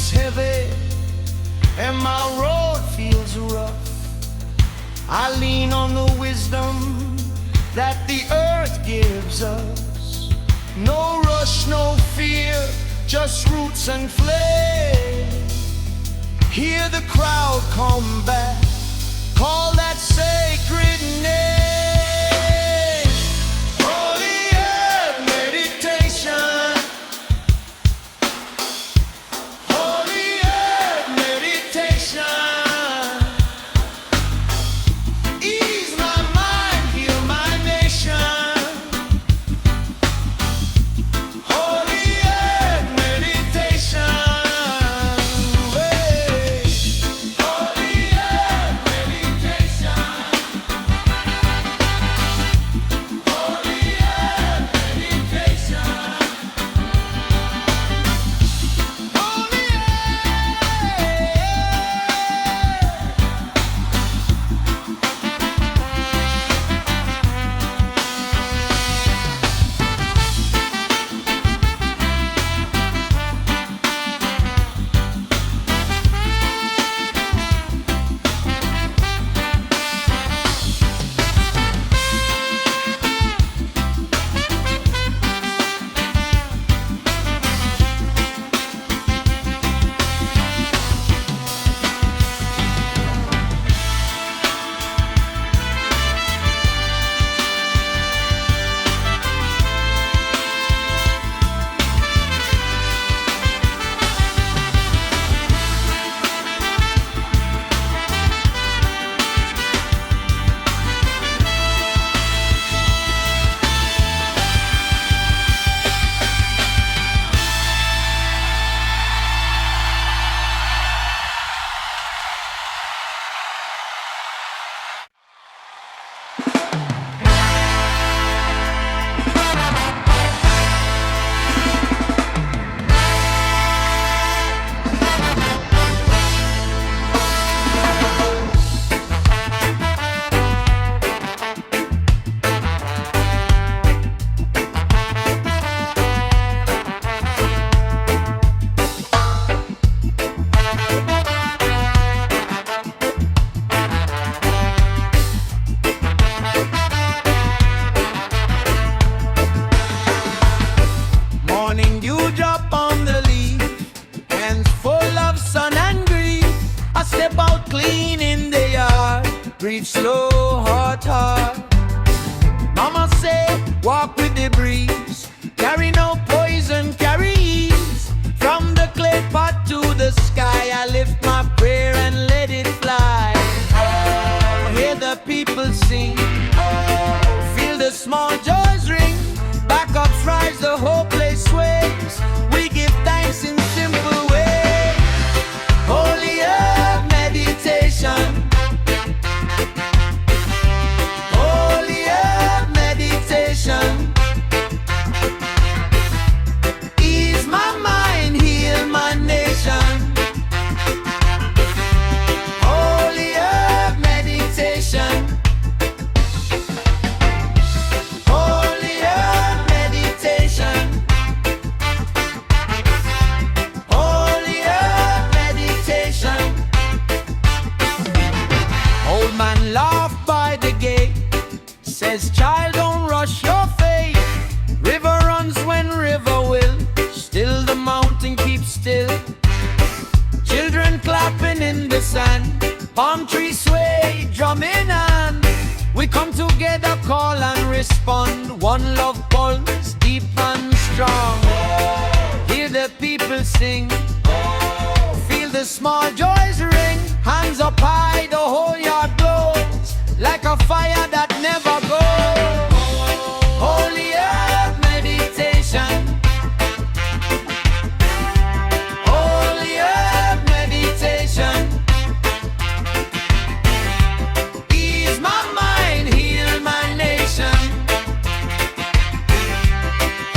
heavy and my road feels rough, I lean on the wisdom that the earth gives us. No rush, no fear, just roots and flame. Hear the crowd come back, call that sacred name. Holy earth meditation, holy earth meditation. Ease my mind, heal my nation. Holy earth meditation. Morning dew drop on the leaf, hands full of sun and grief. I step out clean in the yard, breathe slow, heart hard. Mama say, walk with the breeze, carry no poison, carry ease. From the clay pot to the sky, I lift my prayer and let it fly. Oh, hear the people sing, oh, feel the small joys ring. Backups rise, the whole place sways. We give thanks in simple ways. Holy earth meditation, holy earth meditation. Ease my mind, heal my nation. Holy earth meditation. Holy earth meditation. Holy earth meditation. Old man laughed by the gate, says, child, don't rush your fate. River runs when river will, still the mountain keeps still. Children clapping in the sand, palm trees sway, drum in hand. We come together, call and respond. One love pulse, deep and strong. Hear the people sing, feel the small joys ring. Hands up high, the whole yard glows, like a fire that never goes. Holy earth meditation. Holy earth meditation. Ease my mind, heal my nation.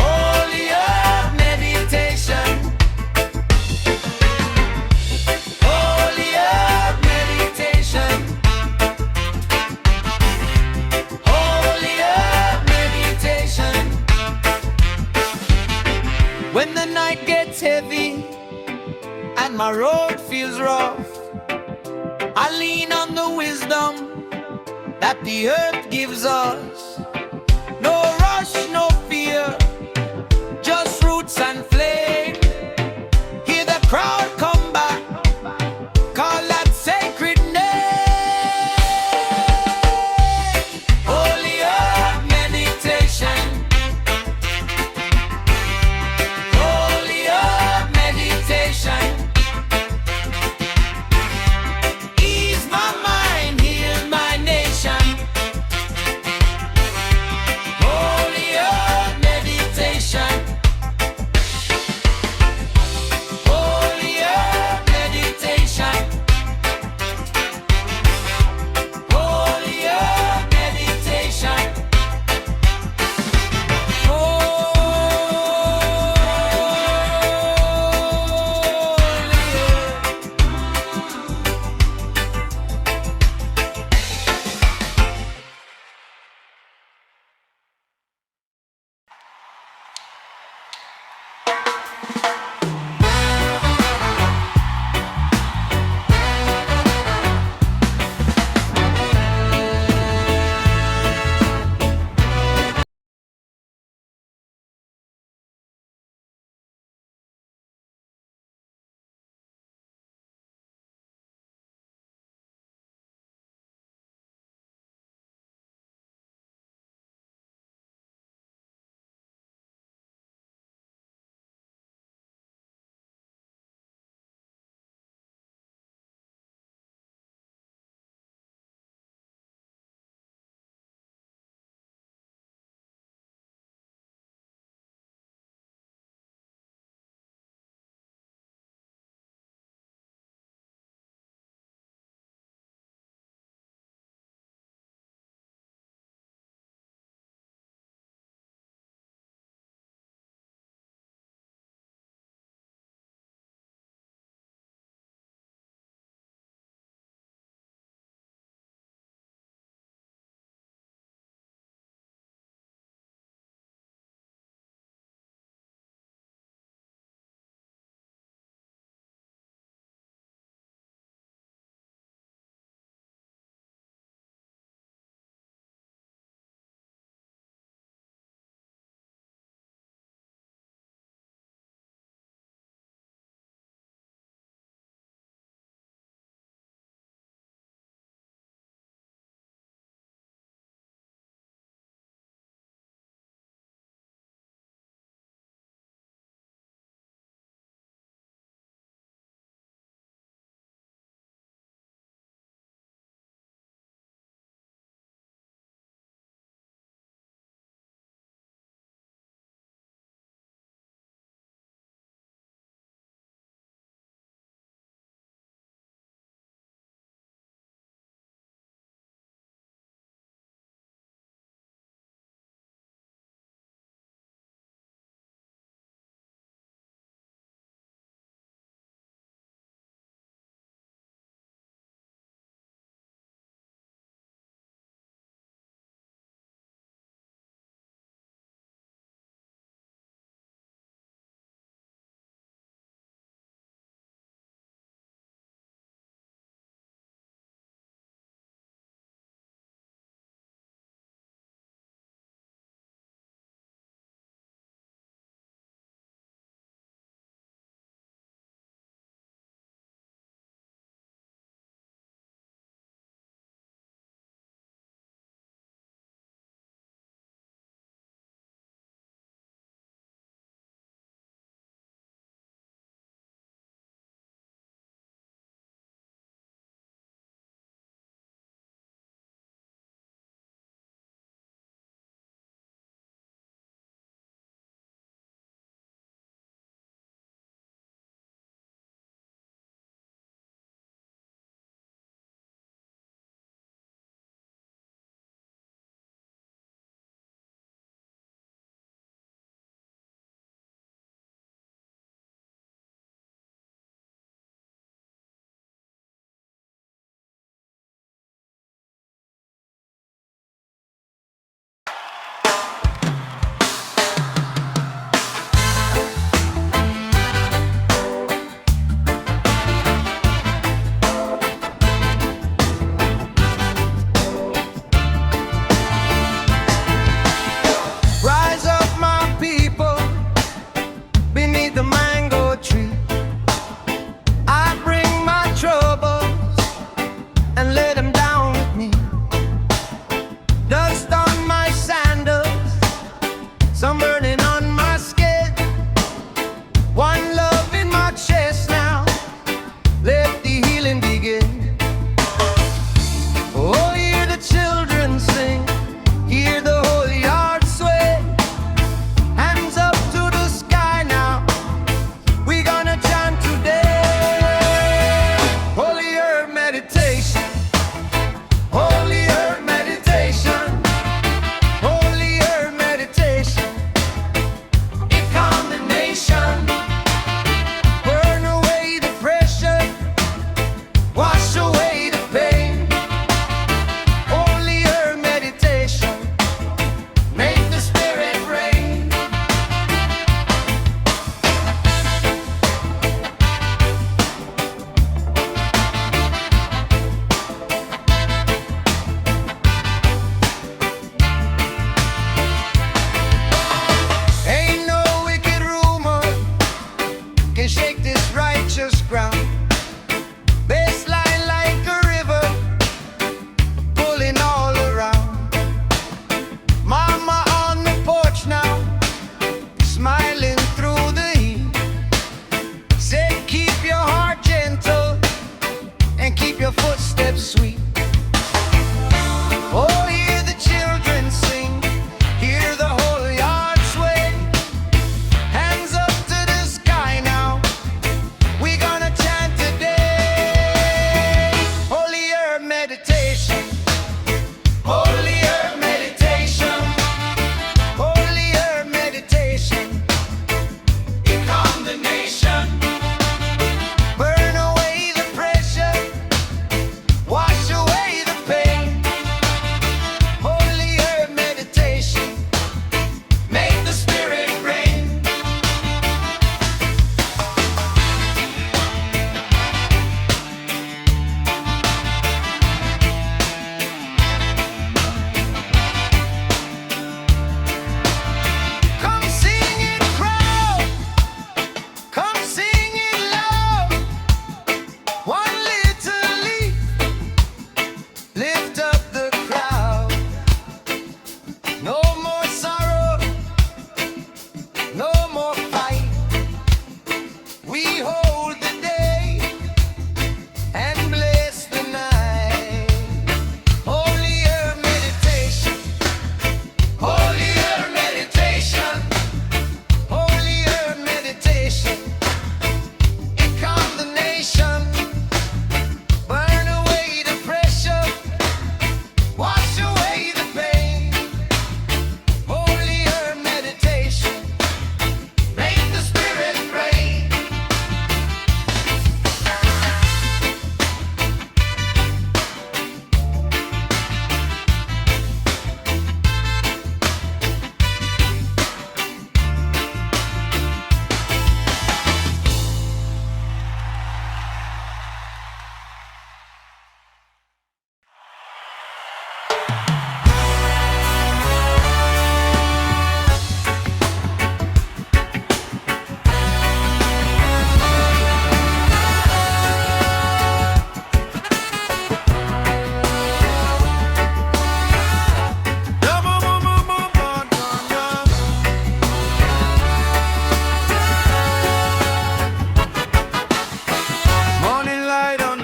Holy earth meditation. Holy earth meditation. Holy earth and my road feels rough, I lean on the wisdom that the earth gives us. No rush, no fear, just roots and flame. Hear the crowd come back, call that sacred name. Holy earth meditation, holy earth meditation. Ease my mind, heal my nation. Holy earth meditation, holy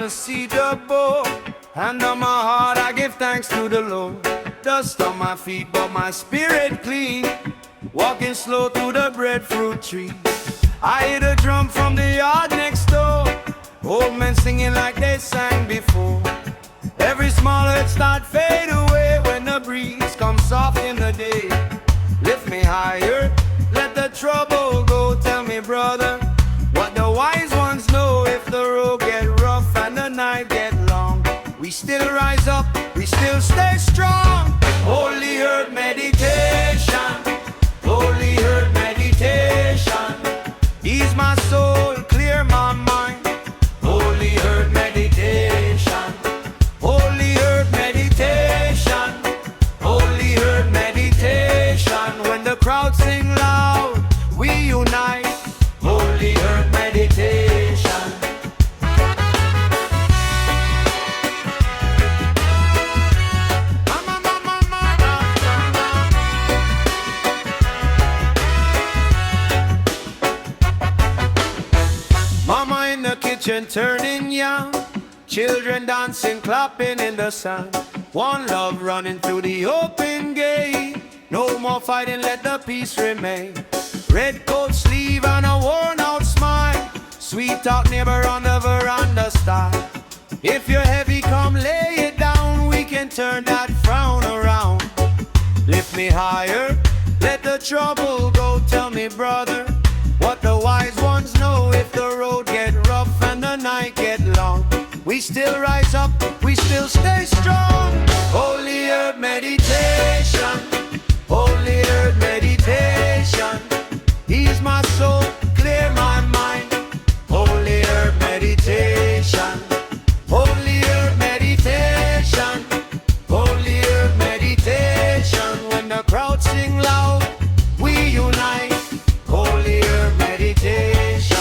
unseatable. And on my heart I give thanks to the Lord. Dust on my feet but my spirit clean. Walking slow through the breadfruit tree. I hear the drum from the yard next door. Old men singing like they sang before. Every small hurt start fade away when the breeze comes soft in the day. Lift me higher, let the trouble go. Tell me, brother, what the wise ones know. If the road get rough and the night get long, we still rise up, we still stay strong. Holy earth meditation, holy earth meditation. Ease my soul, clear my mind. Holy earth meditation, holy earth meditation, holy earth meditation. When the crowd sing loud, we unite. Holy earth meditation. Mama in the kitchen turning young, children dancing, clapping in the sun. One love running through the open gate. No more fighting, let the peace remain. Red coat sleeve and a worn out smile. Sweet talk neighbor on the veranda style. If you're heavy, come lay it down. We can turn that frown around. Lift me higher, let the trouble go. Tell me, brother, what the wise ones know. If the road get rough and the night get long, we still rise up, we still stay strong. Holy earth meditation, holy earth meditation. Ease my soul, clear my mind. Holy earth meditation, holy earth meditation, holy earth meditation. When the crowd sing loud, we unite. Holy earth meditation.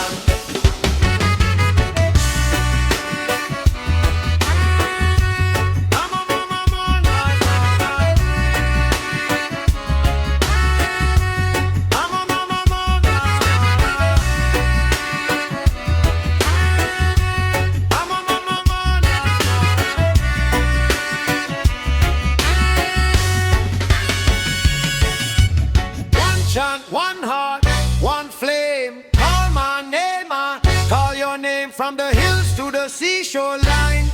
One heart, one flame. Call my name, call your name. From the hills to the seashore line,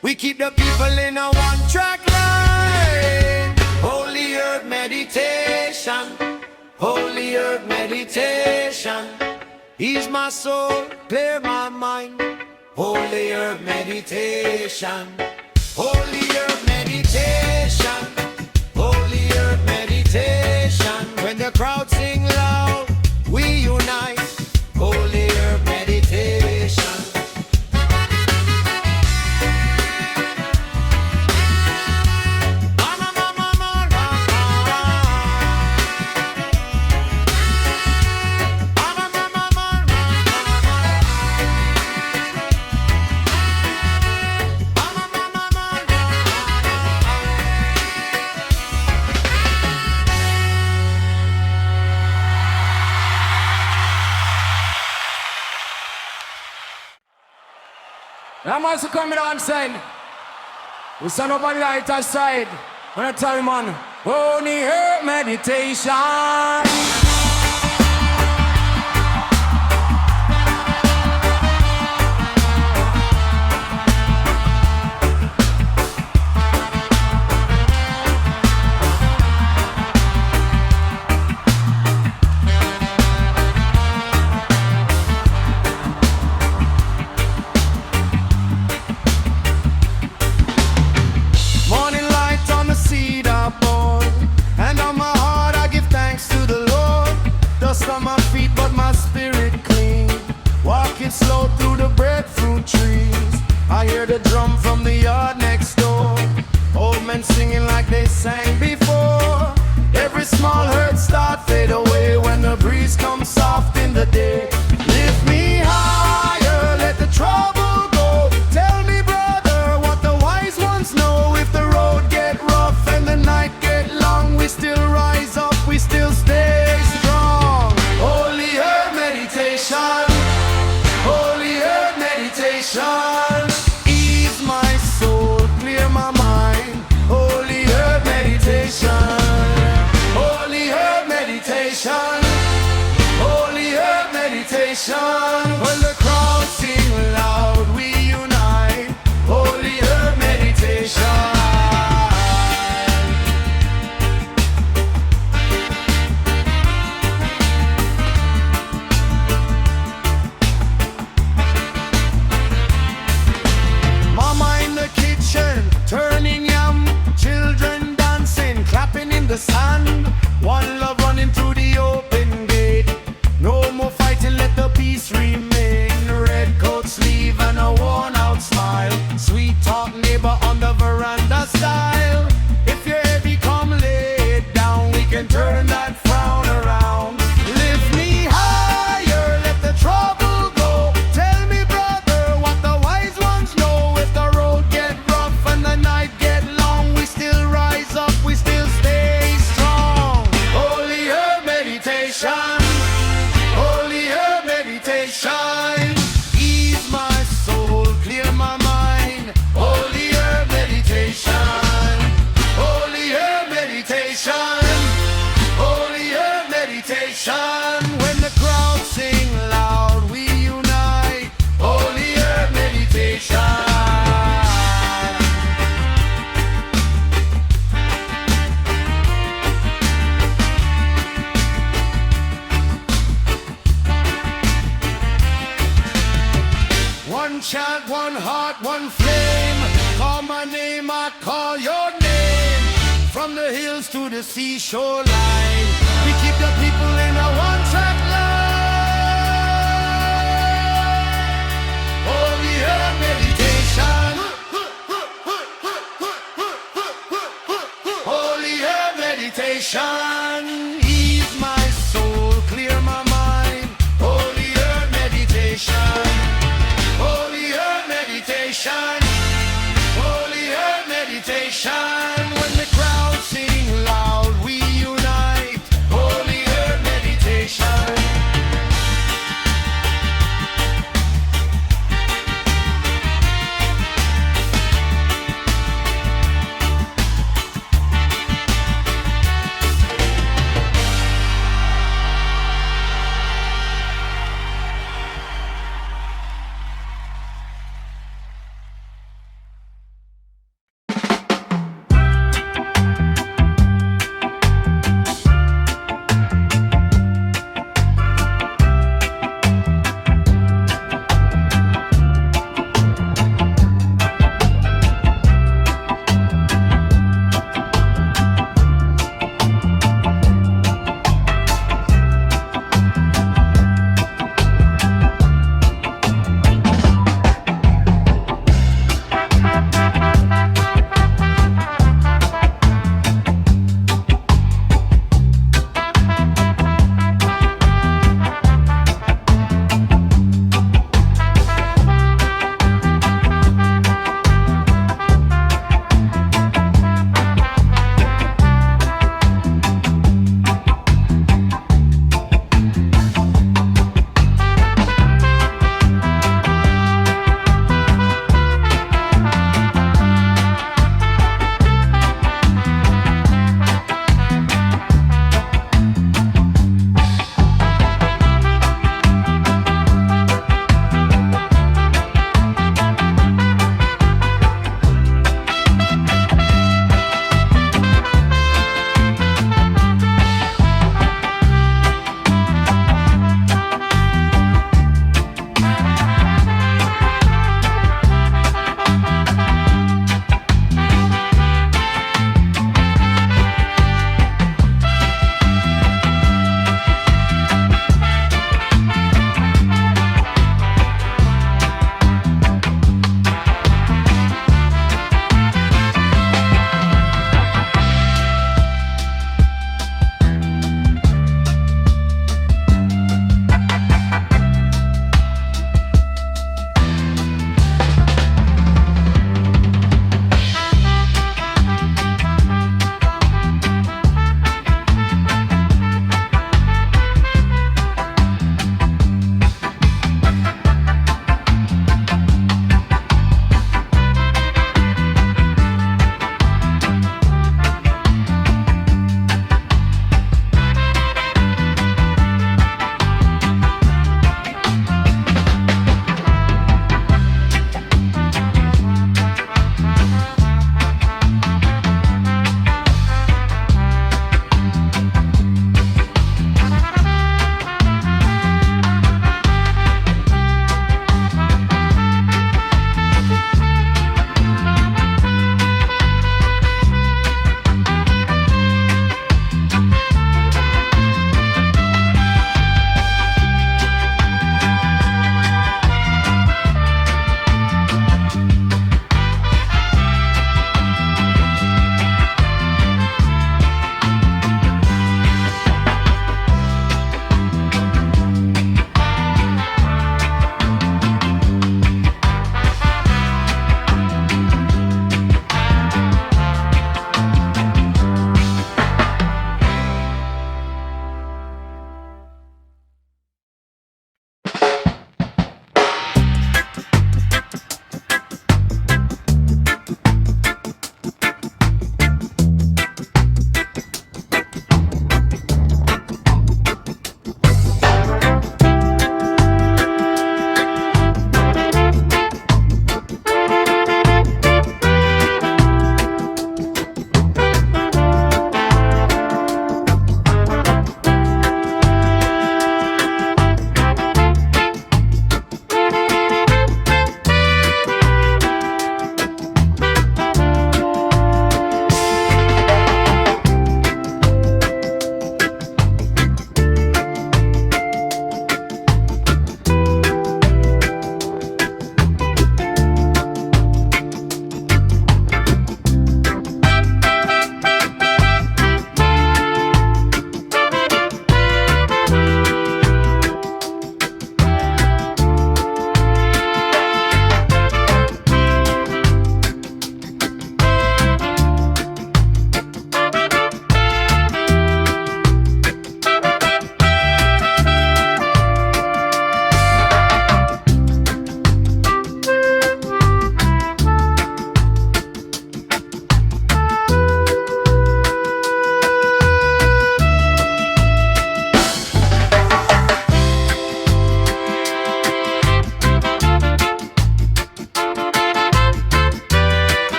we keep the people in a one-track line. Holy earth meditation, holy earth meditation. Ease my soul, clear my mind. Holy earth meditation, holy earth meditation, holy earth meditation. When the crowd sing loud, we unite. Holy earth meditation. I'm also coming on side. We stand up on the lighter side. When I tell you, man, only her meditation. Slow through the breadfruit trees. I hear the drum from the yard next door. Old men singing like they sang before. Every small hurt start fade away when the breeze comes soft in the day. Lift me higher, let the trouble go. Tell me, brother, what the wise ones know. If the road get rough and the night get long, we still rise up, we still stay strong. Holy earth meditation, holy earth meditation. a worn out smile. Sweet talk neighbor on the veranda style. If your heavy come lay down, we can turn that frown around. Lift me higher, let the trouble go. Tell me brother what the wise ones know. If the road get rough and the night get long, we still rise up, we still stay strong. Holy herb meditation, holy herb meditation. Ease my soul, clear my mind. Holy herb meditation, holy herb meditation, holy herb meditation. When the crowd sing loud, we unite. Holy herb meditation. One chant, one heart, one flame. Call my name, I call your name. From the hills to the seashore line, we keep the people in a one-track line. Holy herb meditation, holy herb meditation. Ease my soul, clear my mind. Holy herb meditation, holy herb meditation, holy herb meditation. When the crowd sing loud, we unite. Holy herb meditation.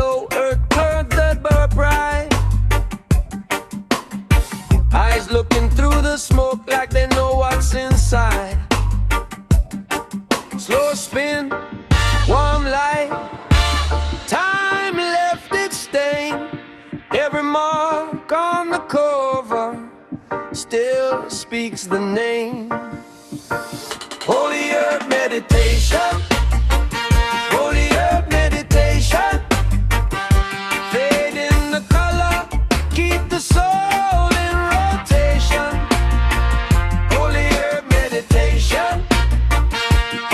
slow earth turned the burp right. Eyes looking through the smoke like they know what's inside. Slow spin, warm light. Time left its stain. Every mark on the cover still speaks the name. Holy herb meditation. Holy herb meditation. Fade in the color, keep the soul in rotation. Holy herb meditation.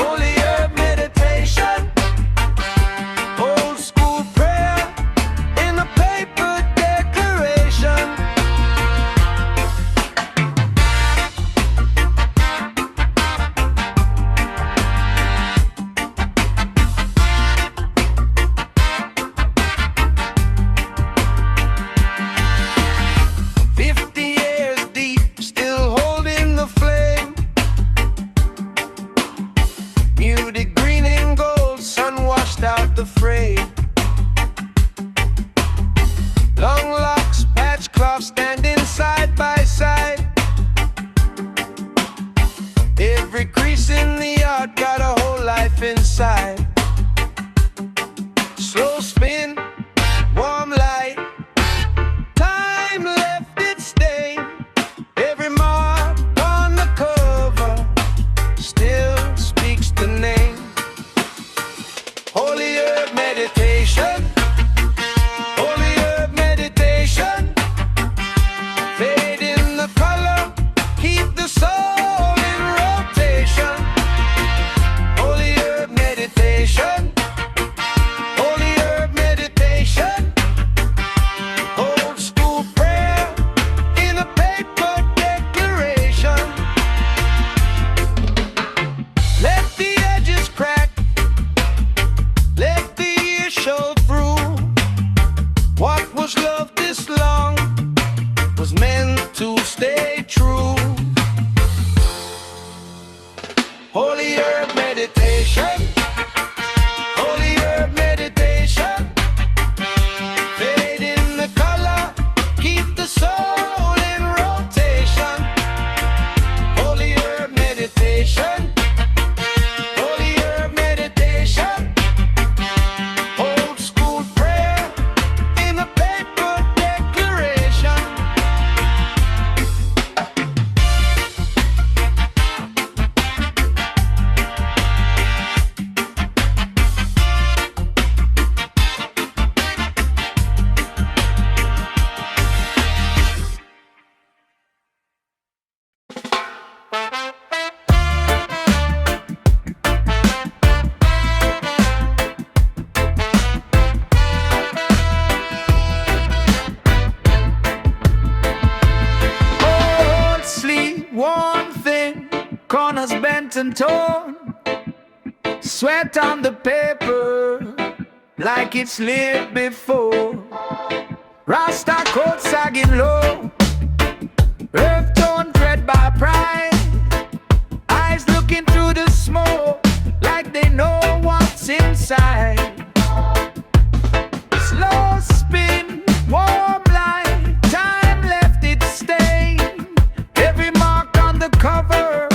Holy herb meditation. Old school prayer in a paper declaration. The fray. Long locks, patch cloth standing side by side. Every crease in the art got a whole life inside. Slow spin, warm light. Time left its stain. Every mark on the cover still speaks the name. Holy herb meditation. Holy herb meditation. Fade in the color, keep the soul in rotation. Holy herb meditation. Holy herb meditation. Old school prayer in a paper declaration. Let the edges crack. Let the year show through. What was love this long was meant to stay true. Holy herb meditation. Holy herb meditation. Fade in the color, keep the soul in rotation. Holy herb meditation. Holy herb meditation. Old school prayer in a paper declaration. Old sleep, warm thin, corners bent and torn. Sweat on the paper like it's lived before. Rasta coat sagging low, earth tone tread by pride. Eyes looking through the smoke like they know what's inside. Slow spin, warm light, time left its stain. Every mark on the cover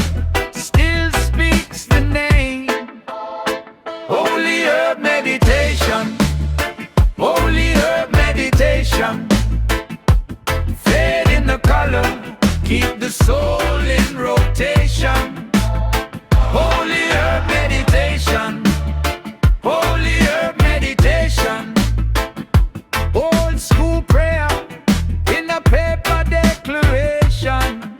still speaks the name. Holy herb meditation. Holy herb meditation. Fade in the color, keep the soul in rotation. Holy herb meditation. Holy herb meditation. Old school prayer in a paper declaration.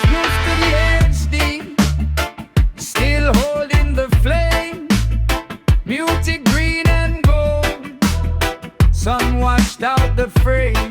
Smooth to the ends deep, still holding the flame. Muted green and gold, sun washed out the frame.